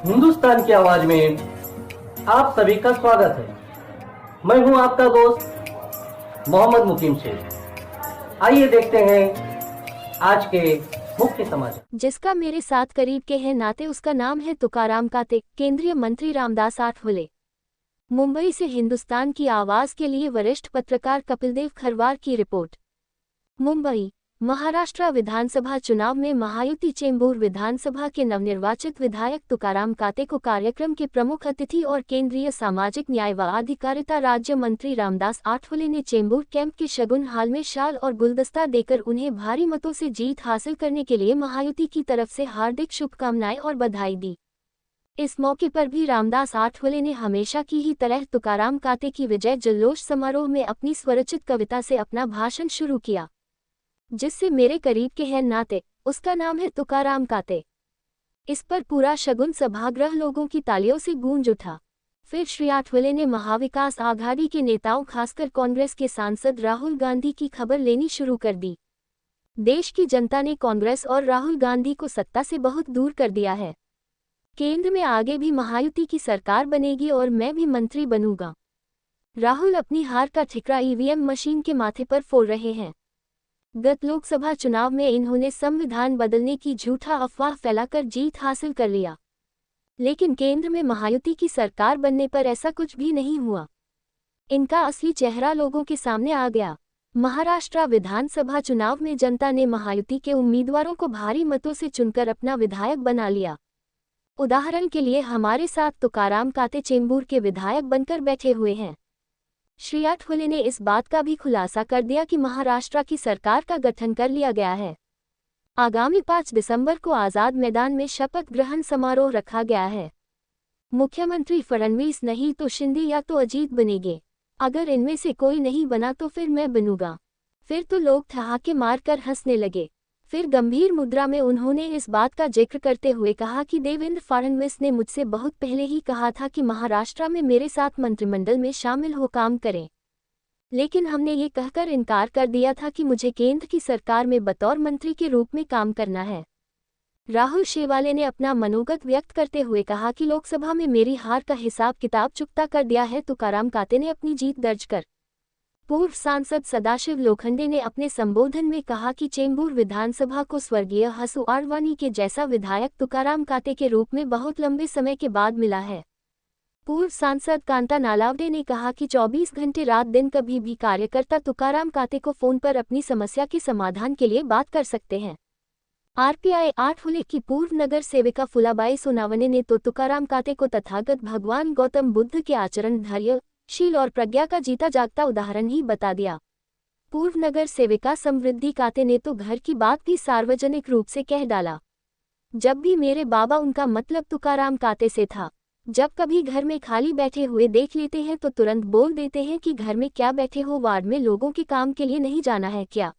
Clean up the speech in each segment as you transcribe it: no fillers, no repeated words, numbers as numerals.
हिंदुस्तान की आवाज में आप सभी का स्वागत है। मैं हूं आपका दोस्त मोहम्मद मुकीम शेख। आइए देखते हैं आज के मुख्य समाचार। जिसका मेरे साथ करीब के हैं नाते उसका नाम है तुकाराम काते। केंद्रीय मंत्री रामदास आठवले। मुंबई से हिंदुस्तान की आवाज के लिए वरिष्ठ पत्रकार कपिलदेव खरवार की रिपोर्ट। मुंबई। महाराष्ट्र विधानसभा चुनाव में महायुति चेंबूर विधानसभा के नवनिर्वाचित विधायक तुकाराम काते को कार्यक्रम के प्रमुख अतिथि और केंद्रीय सामाजिक न्याय व अधिकारिता राज्य मंत्री रामदास आठवले ने चेंबूर कैंप के शगुन हाल में शाल और गुलदस्ता देकर उन्हें भारी मतों से जीत हासिल करने के लिए महायुति की तरफ से हार्दिक शुभकामनाएं और बधाई दी। इस मौके पर भी रामदास आठवले ने हमेशा की ही तरह तुकाराम काते की विजय जल्लोष समारोह में अपनी स्वरचित कविता से अपना भाषण शुरू किया, जिससे मेरे करीब के हैं नाते उसका नाम है तुकाराम काते। इस पर पूरा शगुन सभागृह लोगों की तालियों से गूंज उठा। फिर श्री आठवले ने महाविकास आघाड़ी के नेताओं खासकर कांग्रेस के सांसद राहुल गांधी की खबर लेनी शुरू कर दी। देश की जनता ने कांग्रेस और राहुल गांधी को सत्ता से बहुत दूर कर दिया है। केंद्र में आगे भी महायुति की सरकार बनेगी और मैं भी मंत्री बनूंगा। राहुल अपनी हार का ठिकरा ईवीएम मशीन के माथे पर फोड़ रहे हैं। गत लोकसभा चुनाव में इन्होंने संविधान बदलने की झूठा अफवाह फैलाकर जीत हासिल कर लिया, लेकिन केंद्र में महायुति की सरकार बनने पर ऐसा कुछ भी नहीं हुआ। इनका असली चेहरा लोगों के सामने आ गया। महाराष्ट्र विधानसभा चुनाव में जनता ने महायुति के उम्मीदवारों को भारी मतों से चुनकर अपना विधायक बना लिया। उदाहरण के लिए हमारे साथ तुकाराम काते चेंबूर के विधायक बनकर बैठे हुए हैं। श्री आठवले ने इस बात का भी खुलासा कर दिया कि महाराष्ट्र की सरकार का गठन कर लिया गया है। आगामी 5 दिसंबर को आजाद मैदान में शपथ ग्रहण समारोह रखा गया है। मुख्यमंत्री फडणवीस नहीं तो शिंदे या तो अजीत बनेंगे। अगर इनमें से कोई नहीं बना तो फिर मैं बनूंगा। फिर तो लोग ठहाके मारकर हंसने लगे। फिर गंभीर मुद्रा में उन्होंने इस बात का जिक्र करते हुए कहा कि देवेंद्र फडणवीस ने मुझसे बहुत पहले ही कहा था कि महाराष्ट्र में मेरे साथ मंत्रिमंडल में शामिल हो काम करें, लेकिन हमने ये कहकर इनकार कर दिया था कि मुझे केंद्र की सरकार में बतौर मंत्री के रूप में काम करना है। राहुल शेवाले ने अपना मनोगत व्यक्त करते हुए कहा कि लोकसभा में मेरी हार का हिसाब किताब चुकता कर दिया है। तुकाराम काते ने अपनी जीत दर्ज कर पूर्व सांसद सदाशिव लोखंडे ने अपने संबोधन में कहा कि चेंबूर विधानसभा को स्वर्गीय हसु आडवाणी के जैसा विधायक तुकाराम काते के रूप में बहुत लंबे समय के बाद मिला है। पूर्व सांसद कांता नालावडे ने कहा कि 24 घंटे रात दिन कभी भी कार्यकर्ता तुकाराम काते को फोन पर अपनी समस्या के समाधान के लिए बात कर सकते हैं। आरपीआई आठवले की पूर्व नगर सेविका फुलाबाई सोनावने ने तो तुकाराम काते को तथागत भगवान गौतम बुद्ध के आचरण, धैर्य, शील और प्रज्ञा का जीता जागता उदाहरण ही बता दिया। पूर्व नगर सेविका समृद्धि काते ने तो घर की बात भी सार्वजनिक रूप से कह डाला। जब भी मेरे बाबा, उनका मतलब तुकाराम काते से था, जब कभी घर में खाली बैठे हुए देख लेते हैं तो तुरंत बोल देते हैं कि घर में क्या बैठे हो, वार्ड में लोगों के काम के लिए नहीं जाना है क्या।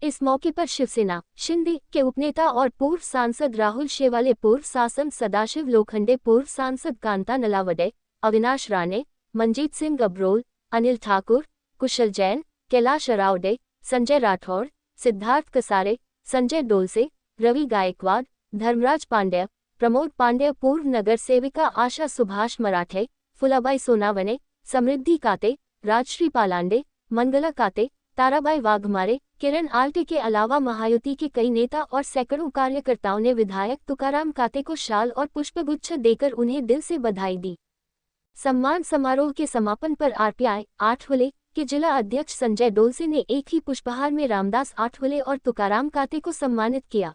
इस मौके पर शिवसेना शिंदे के उपनेता और पूर्व सांसद राहुल शेवाले, पूर्व सांसद सदाशिव लोखंडे, पूर्व सांसद कांता नलावडे, अविनाश राणे, मंजीत सिंह गबरोल, अनिल ठाकुर, कुशल जैन, कैलाश अरावडे, संजय राठौड़, सिद्धार्थ कसारे, संजय डोलसे, रवि गायकवाड, धर्मराज पांड्या, प्रमोद पांड्या, पूर्व नगर सेविका आशा सुभाष मराठे, फुलाबाई सोनावने, समृद्धि काते, राजश्री पालांडे, मंगला काते, ताराबाई वाघमारे, किरण आल्टे के अलावा महायुति के कई नेता और सैकड़ों कार्यकर्ताओं ने विधायक तुकाराम काते को शाल और पुष्पगुच्छ देकर उन्हें दिल से बधाई दी। सम्मान समारोह के समापन पर आरपीआई आठवले के जिला अध्यक्ष संजय डोलसे ने एक ही पुष्पहार में रामदास आठवले और तुकाराम काते को सम्मानित किया।